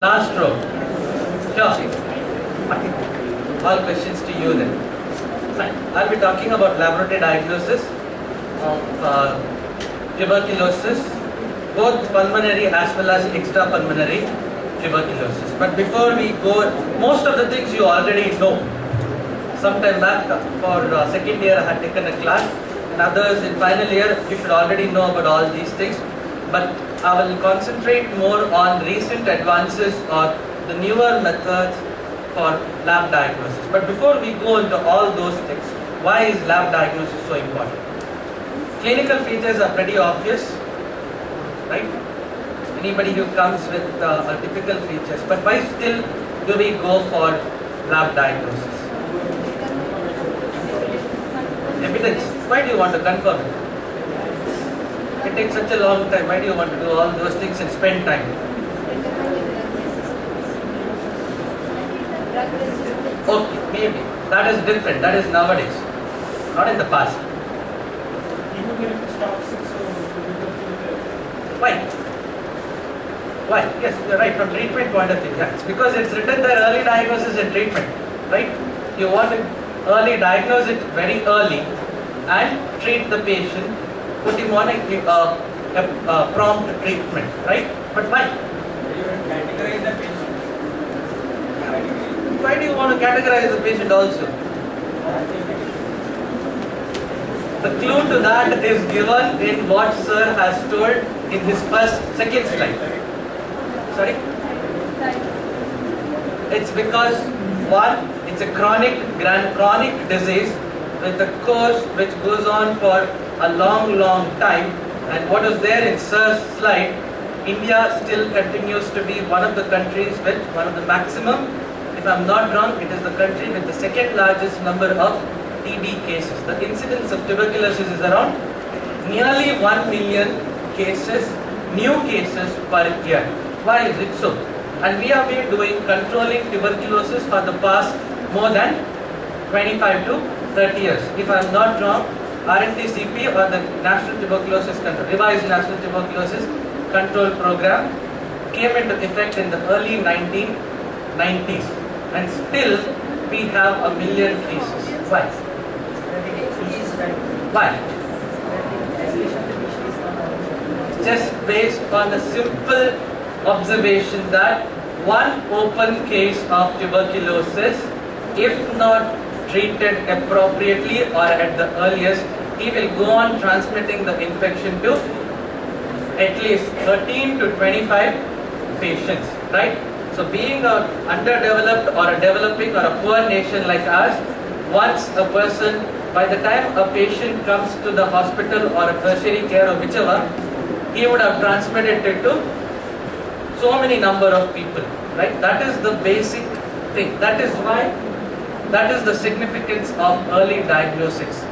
Last row. Sure. All questions to you then. Fine. I'll be talking about laboratory diagnosis of tuberculosis, both pulmonary as well as extrapulmonary tuberculosis. But before we go, most of the things you already know. Sometime back for second year I had taken a class, and others in final year you should already know about all these things. But I will concentrate more on recent advances or the newer methods for lab diagnosis. But before we go into all those things, why is lab diagnosis so important? Clinical features are pretty obvious, right? Anybody who comes with a typical features, but why still do we go for lab diagnosis? Evidence. Why do you want to confirm it? It takes such a long time. Why do you want to do all those things and spend time? Okay, maybe. That is different. That is nowadays, not in the past. Why? Why? Yes, you're right. From treatment point of view, yeah. It's because it's written there early diagnosis and treatment, right? You want to early diagnose it very early and treat the patient. Put him on a prompt treatment, right? But why? Why do you want to categorize the patient also? The clue to that is given in what Sir has told in his second slide. Sorry? It's because one, it's a chronic disease with a course which goes on for a long time, and what is there in Sir's slide, India still continues to be one of the countries with one of the maximum, if I'm not wrong, it is the country with the second largest number of TB cases. The incidence of tuberculosis is around nearly 1 million cases, new cases per year. Why is it so? And we have been doing controlling tuberculosis for the past more than 25 to 30 years. If I'm not wrong, RNTCP or the National Tuberculosis Control, Revised National Tuberculosis Control Program came into effect in the early 1990s, and still we have 1 million cases. Why? Why? Just based on a simple observation that one open case of tuberculosis, if not treated appropriately or at the earliest, he will go on transmitting the infection to at least 13 to 25 patients, right? So being an underdeveloped or a developing or a poor nation like us, once a person, by the time a patient comes to the hospital or a tertiary care or whichever, he would have transmitted it to so many number of people, right? That is the basic thing. That is the significance of early diagnosis.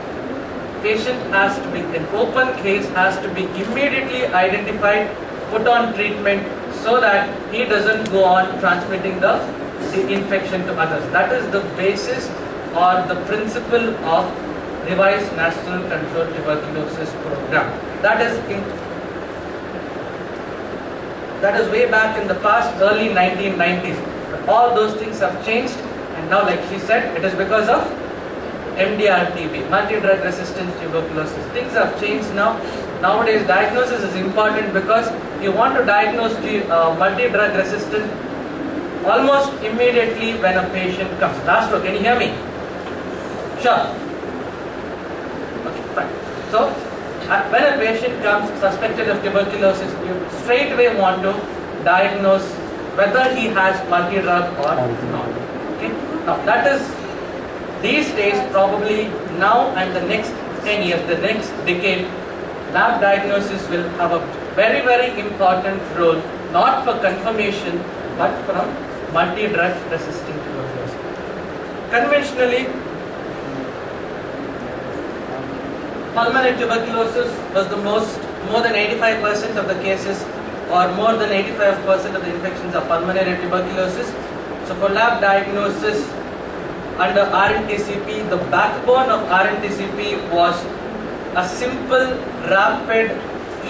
Patient has to be, an open case has to be immediately identified, put on treatment so that he doesn't go on transmitting the infection to others. That is the basis or the principle of Revised National Control Tuberculosis Program. That is way back in the past, early 1990s. But all those things have changed. And now, like she said, it is because of MDR-TB, multi-drug resistant tuberculosis. Things have changed now. Nowadays, diagnosis is important because you want to diagnose multi-drug resistant almost immediately when a patient comes. Last row, can you hear me? Sure. Okay, fine. So, when a patient comes suspected of tuberculosis, you straight away want to diagnose whether he has multi-drug or not. Okay? Now that is, these days probably now and the next 10 years, the next decade, lab diagnosis will have a very important role, not for confirmation but from multi-drug resistant tuberculosis. Conventionally, pulmonary tuberculosis was more than 85% of the cases, or more than 85% of the infections are pulmonary tuberculosis. So for lab diagnosis under RNTCP, the backbone of RNTCP was a simple, rapid,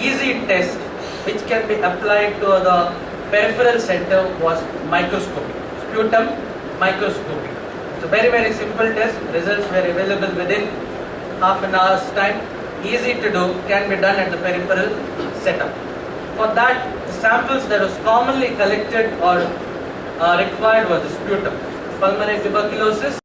easy test which can be applied to the peripheral center was microscopic, sputum microscopic. So very simple test, results were available within half an hour's time, easy to do, can be done at the peripheral setup. For that, the samples that was commonly collected or required was the sputum, pulmonary tuberculosis.